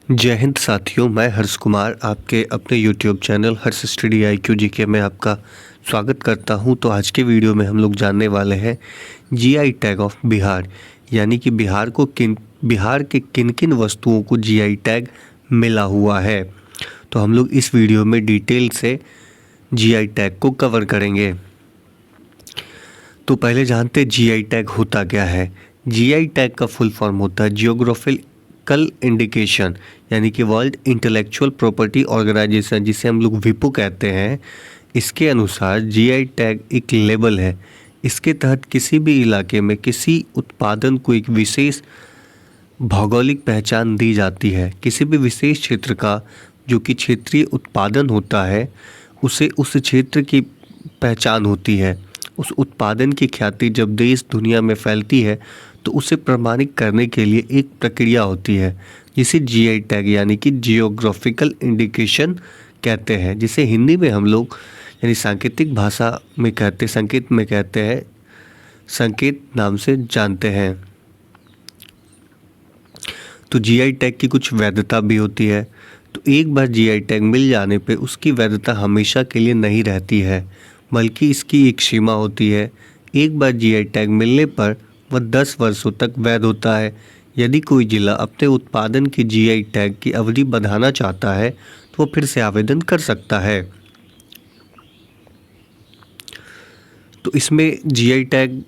जय हिंद साथियों, मैं हर्ष कुमार आपके अपने YouTube चैनल हर्ष स्टडी IQ GK में आपका स्वागत करता हूं। तो आज के वीडियो में हम लोग जानने वाले हैं GI टैग ऑफ बिहार, यानी कि बिहार के किन किन वस्तुओं को GI टैग मिला हुआ है। तो हम लोग इस वीडियो में डिटेल से GI टैग को कवर करेंगे। तो पहले जानते GI टैग होता क्या है। GI टैग का फुल फॉर्म होता है जियोग्राफिकल इंडिकेशन, यानी कि वर्ल्ड इंटेलेक्चुअल प्रॉपर्टी ऑर्गेनाइजेशन, जिसे हम लोग विपो कहते हैं। इसके अनुसार GI टैग एक लेबल है। इसके तहत किसी भी इलाके में किसी उत्पादन को एक विशेष भौगोलिक पहचान दी जाती है। किसी भी विशेष क्षेत्र का जो कि क्षेत्रीय उत्पादन होता है, उसे उस क्षेत्र की पहचान होती है। उस उत्पादन की ख्याति जब देश दुनिया में फैलती है तो उसे प्रमाणित करने के लिए एक प्रक्रिया होती है, जिसे GI टैग यानी कि जियोग्राफिकल इंडिकेशन कहते हैं, जिसे हिंदी में हम लोग यानी सांकेतिक भाषा में संकेत में कहते हैं, संकेत नाम से जानते हैं। तो GI टैग की कुछ वैधता भी होती है। तो एक बार GI टैग मिल जाने पे उसकी वैधता हमेशा के लिए नहीं रहती है, बल्कि इसकी एक सीमा होती है। एक बार GI टैग मिलने पर वह 10 वर्षों तक वैध होता है। यदि कोई जिला अपने उत्पादन की GI टैग की अवधि बढ़ाना चाहता है तो वह फिर से आवेदन कर सकता है। तो इसमें GI टैग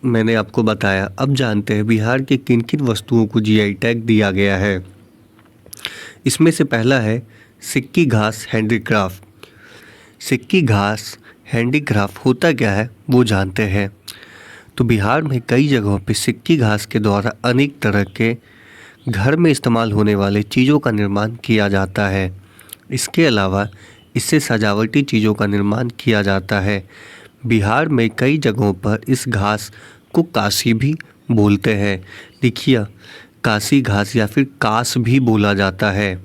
मैंने आपको बताया। अब जानते हैं बिहार के किन किन वस्तुओं को GI टैग दिया गया है। इसमें से पहला है सिक्की घास हैंडीक्राफ्ट। सिक्की घास हैंडीक्राफ्ट होता क्या है वो जानते हैं। तो बिहार में कई जगहों पे सिक्की घास के द्वारा अनेक तरह के घर में इस्तेमाल होने वाले चीज़ों का निर्माण किया जाता है। इसके अलावा इससे सजावटी चीज़ों का निर्माण किया जाता है। बिहार में कई जगहों पर इस घास को कासी भी बोलते हैं। देखिए, कासी घास या फिर कास भी बोला जाता है।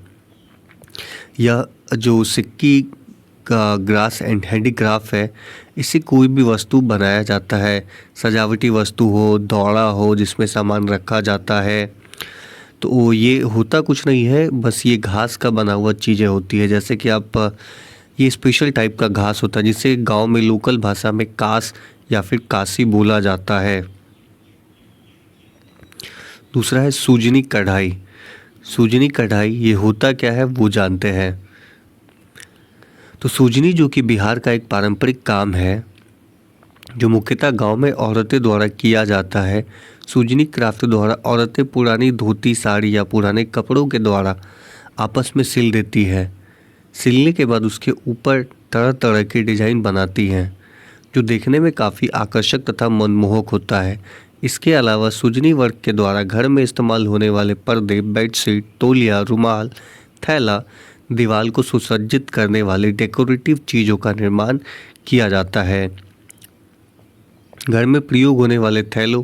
यह जो सिक्की का ग्रास एंड हैंडीक्राफ्ट है, इससे कोई भी वस्तु बनाया जाता है। सजावटी वस्तु हो, दौड़ा हो जिसमें सामान रखा जाता है। तो ये होता कुछ नहीं है, बस ये घास का बना हुआ चीज़ें होती है। जैसे कि ये स्पेशल टाइप का घास होता है जिसे गांव में लोकल भाषा में कास या फिर कासी बोला जाता है। दूसरा है सूजनी कढ़ाई। सूजनी कढ़ाई ये होता क्या है वो जानते हैं। तो सूजनी जो कि बिहार का एक पारंपरिक काम है, जो मुख्यतः गांव में औरतें द्वारा किया जाता है। सूजनी क्राफ्ट द्वारा औरतें पुरानी धोती, साड़ी या पुराने कपड़ों के द्वारा आपस में सिल देती है। सिलने के बाद उसके ऊपर तरह तरह के डिज़ाइन बनाती हैं, जो देखने में काफ़ी आकर्षक तथा मनमोहक होता है। इसके अलावा सूजनी वर्क के द्वारा घर में इस्तेमाल होने वाले पर्दे, बेडशीट, तौलिया, रुमाल, थैला, दीवार को सुसज्जित करने वाले डेकोरेटिव चीज़ों का निर्माण किया जाता है। घर में प्रयोग होने वाले थैलों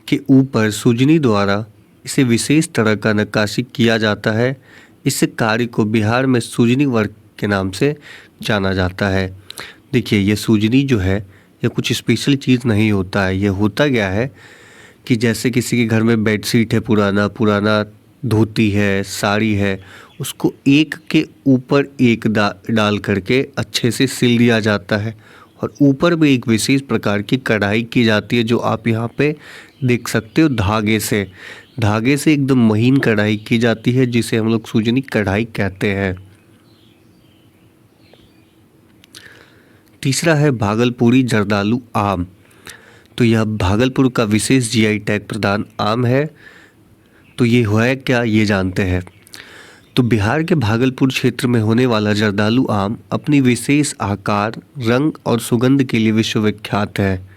के ऊपर सूजनी द्वारा इसे विशेष तरह का नक्काशी किया जाता है। इस कार्य को बिहार में सूजनी वर्क के नाम से जाना जाता है। देखिए, ये सूजनी जो है यह कुछ स्पेशल चीज़ नहीं होता है। ये होता क्या है कि जैसे किसी के घर में बेडशीट है, पुराना धोती है, साड़ी है, उसको एक के ऊपर एक डाल करके अच्छे से सिल दिया जाता है और ऊपर भी एक विशेष प्रकार की कढ़ाई की जाती है, जो आप यहाँ पे देख सकते हो। धागे से एकदम महीन कढ़ाई की जाती है, जिसे हम लोग सूजनी कढ़ाई कहते हैं। तीसरा है भागलपुरी जर्दालू आम। तो यह भागलपुर का विशेष GI टैग प्रदान आम है। तो ये है क्या, ये जानते हैं। तो बिहार के भागलपुर क्षेत्र में होने वाला जर्दालू आम अपनी विशेष आकार, रंग और सुगंध के लिए विश्वविख्यात है।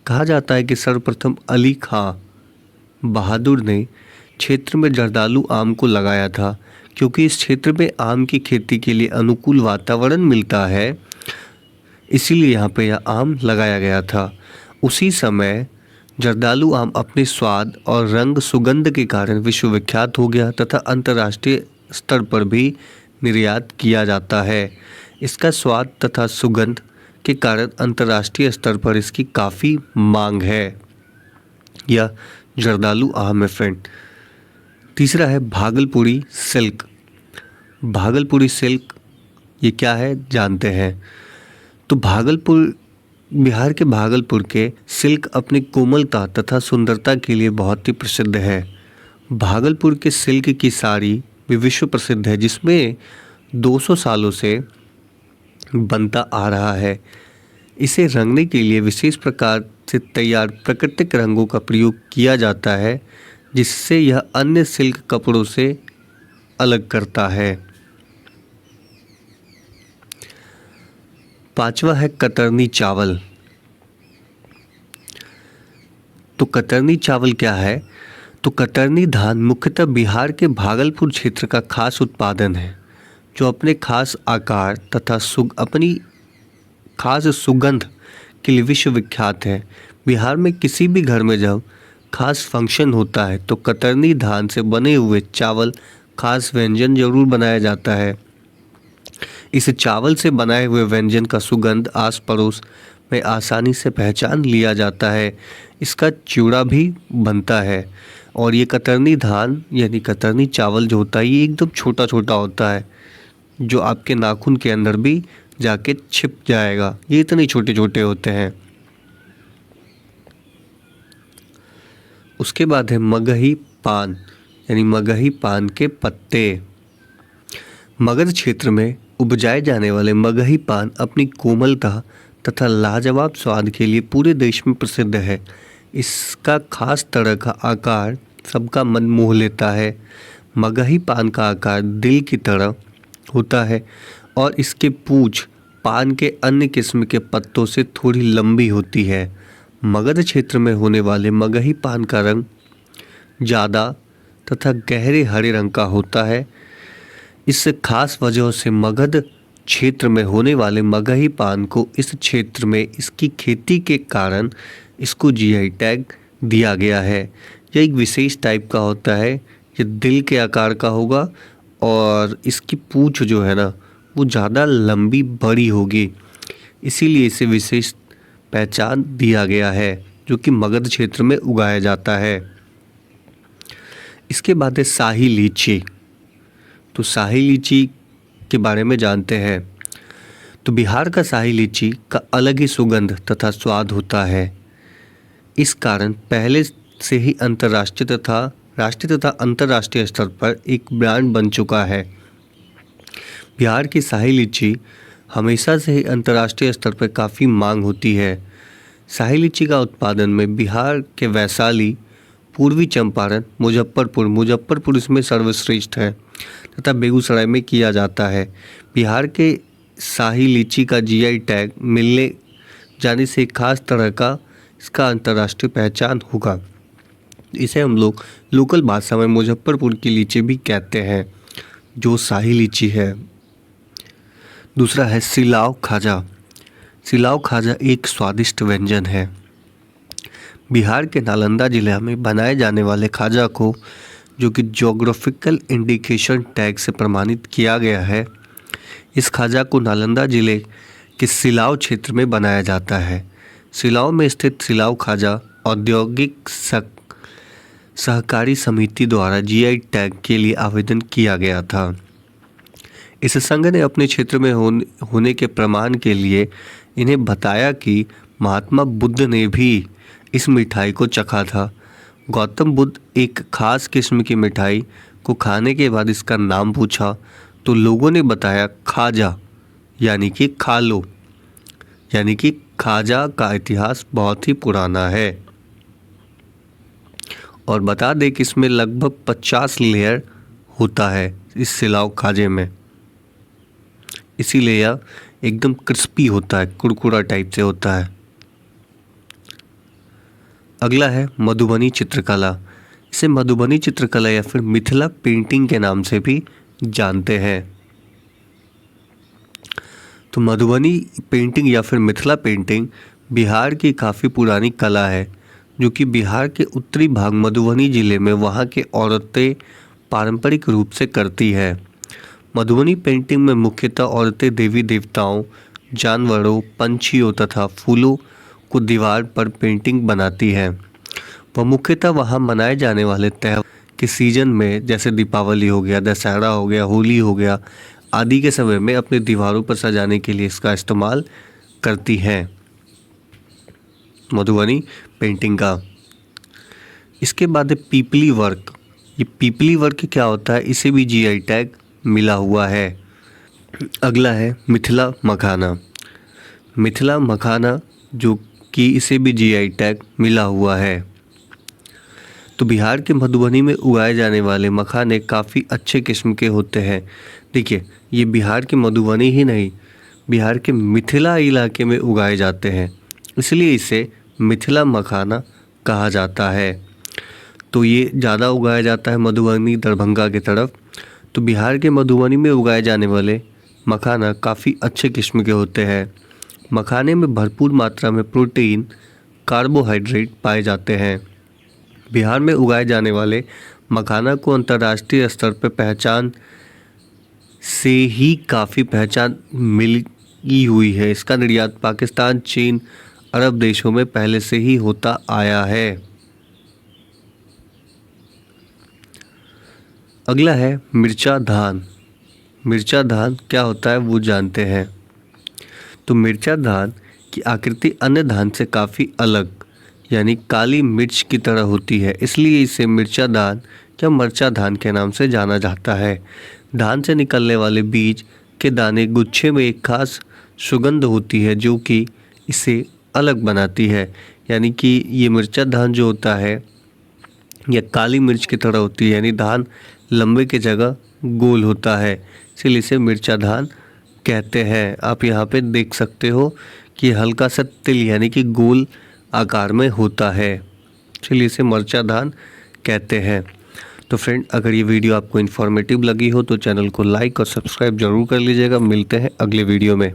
कहा जाता है कि सर्वप्रथम अली खां बहादुर ने क्षेत्र में जर्दालू आम को लगाया था, क्योंकि इस क्षेत्र में आम की खेती के लिए अनुकूल वातावरण मिलता है, इसीलिए यहाँ पे यह आम लगाया गया था। उसी समय जर्दालू आम अपने स्वाद और रंग सुगंध के कारण विश्वविख्यात हो गया तथा अंतर्राष्ट्रीय स्तर पर भी निर्यात किया जाता है। इसका स्वाद तथा सुगंध के कारण अंतर्राष्ट्रीय स्तर पर इसकी काफ़ी मांग है। यह जर्दालू आम है फ्रेंड। तीसरा है भागलपुरी सिल्क। भागलपुरी सिल्क ये क्या है जानते हैं। तो बिहार के भागलपुर के सिल्क अपनी कोमलता तथा सुंदरता के लिए बहुत ही प्रसिद्ध है। भागलपुर के सिल्क की साड़ी भी विश्व प्रसिद्ध है, जिसमें 200 सालों से बनता आ रहा है। इसे रंगने के लिए विशेष प्रकार से तैयार प्राकृतिक रंगों का प्रयोग किया जाता है, जिससे यह अन्य सिल्क कपड़ों से अलग करता है। पांचवा है कतरनी चावल। तो कतरनी चावल क्या है। तो कतरनी धान मुख्यतः बिहार के भागलपुर क्षेत्र का खास उत्पादन है, जो अपने खास आकार तथा अपनी खास सुगंध के लिए विश्वविख्यात है। बिहार में किसी भी घर में जब खास फंक्शन होता है तो कतरनी धान से बने हुए चावल खास व्यंजन जरूर बनाया जाता है। इस चावल से बनाए हुए व्यंजन का सुगंध आस पड़ोस में आसानी से पहचान लिया जाता है। इसका चिवड़ा भी बनता है। और ये कतरनी धान यानी कतरनी चावल जो होता है ये एकदम छोटा छोटा होता है, जो आपके नाखून के अंदर भी जाके छिप जाएगा। ये इतने छोटे छोटे होते हैं। उसके बाद है मगही पान यानी मगही पान के पत्ते। मगध क्षेत्र में उपजाए जाने वाले मगही पान अपनी कोमलता तथा लाजवाब स्वाद के लिए पूरे देश में प्रसिद्ध है। इसका खास तरह का आकार सबका मन मोह लेता है। मगही पान का आकार दिल की तरह होता है और इसके पूंछ पान के अन्य किस्म के पत्तों से थोड़ी लंबी होती है। मगध क्षेत्र में होने वाले मगही पान का रंग ज़्यादा तथा गहरे हरे रंग का होता है। इस खास वजह से मगध क्षेत्र में होने वाले मगही पान को इस क्षेत्र में इसकी खेती के कारण इसको जीआई टैग दिया गया है। यह एक विशेष टाइप का होता है, ये दिल के आकार का होगा और इसकी पूंछ जो है ना वो ज़्यादा लंबी बड़ी होगी, इसीलिए इसे विशेष पहचान दिया गया है, जो कि मगध क्षेत्र में उगाया जाता है। इसके बाद है शाही लीची। तो शाही लीची के बारे में जानते हैं। तो बिहार का शाही लीची का अलग ही सुगंध तथा स्वाद होता है। इस कारण पहले से ही अंतर्राष्ट्रीय तथा राष्ट्रीय तथा अंतर्राष्ट्रीय स्तर पर एक ब्रांड बन चुका है। बिहार की शाही लीची हमेशा से ही अंतर्राष्ट्रीय स्तर पर काफ़ी मांग होती है। शाही लीची का उत्पादन में बिहार के वैशाली, पूर्वी चंपारण, मुजफ्फरपुर इसमें सर्वश्रेष्ठ है तथा बेगूसराय में किया जाता है। बिहार के शाही लीची का जीआई टैग मिलने जाने से एक खास तरह का इसका अंतर्राष्ट्रीय पहचान होगा। इसे हम लोग लोकल भाषा में मुजफ्फरपुर की लीची भी कहते हैं, जो शाही लीची है। दूसरा है सिलाव खाजा। सिलाव खाजा एक स्वादिष्ट व्यंजन है। बिहार के नालंदा जिले में बनाए जाने वाले खाजा को, जो कि ज्योग्राफिकल इंडिकेशन टैग से प्रमाणित किया गया है, इस खाजा को नालंदा जिले के सिलाव क्षेत्र में बनाया जाता है। सिलाव में स्थित सिलाव खाजा औद्योगिक सहकारी समिति द्वारा जीआई टैग के लिए आवेदन किया गया था। इस संघ ने अपने क्षेत्र में होने के प्रमाण के लिए इन्हें बताया कि महात्मा बुद्ध ने भी इस मिठाई को चखा था। गौतम बुद्ध एक खास किस्म की मिठाई को खाने के बाद इसका नाम पूछा तो लोगों ने बताया खाजा, यानी कि खा लो। यानी कि खाजा का इतिहास बहुत ही पुराना है। और बता दें कि इसमें लगभग 50 लेयर होता है इस सिलाव खाजे में, इसीलिए यह एकदम क्रिस्पी होता है, कुरकुरा टाइप से होता है। अगला है मधुबनी चित्रकला। इसे मधुबनी चित्रकला या फिर मिथिला पेंटिंग के नाम से भी जानते हैं। तो मधुबनी पेंटिंग या फिर मिथिला पेंटिंग बिहार की काफ़ी पुरानी कला है, जो कि बिहार के उत्तरी भाग मधुबनी जिले में वहाँ के औरतें पारंपरिक रूप से करती है। मधुबनी पेंटिंग में मुख्यतः औरतें देवी देवताओं, जानवरों, पंछियों तथा फूलों को दीवार पर पेंटिंग बनाती है। वह मुख्यतः वहाँ मनाए जाने वाले त्योहार के सीजन में, जैसे दीपावली हो गया, दशहरा हो गया, होली हो गया आदि के समय में अपनी दीवारों पर सजाने के लिए इसका इस्तेमाल करती हैं, मधुबनी पेंटिंग का। इसके बाद है पीपली वर्क। ये पीपली वर्क क्या होता है, इसे भी जीआई टैग मिला हुआ है। अगला है मिथिला मखाना। मिथिला मखाना जो कि इसे भी जीआई टैग मिला हुआ है। तो बिहार के मधुबनी में उगाए जाने वाले मखाने काफ़ी अच्छे किस्म के होते हैं। देखिए, ये बिहार के मधुबनी ही नहीं, बिहार के मिथिला इलाके में उगाए जाते हैं, इसलिए इसे मिथिला मखाना कहा जाता है। तो ये ज़्यादा उगाया जाता है मधुबनी दरभंगा की तरफ। तो बिहार के मधुबनी में उगाए जाने वाले मखाना काफ़ी अच्छे किस्म के होते हैं। मखाने में भरपूर मात्रा में प्रोटीन, कार्बोहाइड्रेट पाए जाते हैं। बिहार में उगाए जाने वाले मखाना को अंतर्राष्ट्रीय स्तर पर पहचान से ही काफ़ी पहचान मिली हुई है। इसका निर्यात पाकिस्तान, चीन, अरब देशों में पहले से ही होता आया है। अगला है मिर्चा धान। मिर्चा धान क्या होता है वो जानते हैं। तो मिर्चा धान की आकृति अन्य धान से काफ़ी अलग, यानी काली मिर्च की तरह होती है, इसलिए इसे मिर्चा धान या मरचा धान के नाम से जाना जाता है। धान से निकलने वाले बीज के दाने गुच्छे में एक खास सुगंध होती है जो कि इसे अलग बनाती है। यानी कि ये मिर्चा धान जो होता है यह काली मिर्च की तरह होती है, यानी धान लंबे की जगह गोल होता है, इसलिए इसे मिर्चा धान कहते हैं। आप यहाँ पे देख सकते हो कि हल्का सा तिल यानी कि गोल आकार में होता है, इसलिए इसे मरचा धान कहते हैं। तो फ्रेंड, अगर ये वीडियो आपको इन्फॉर्मेटिव लगी हो तो चैनल को लाइक और सब्सक्राइब जरूर कर लीजिएगा। मिलते हैं अगले वीडियो में।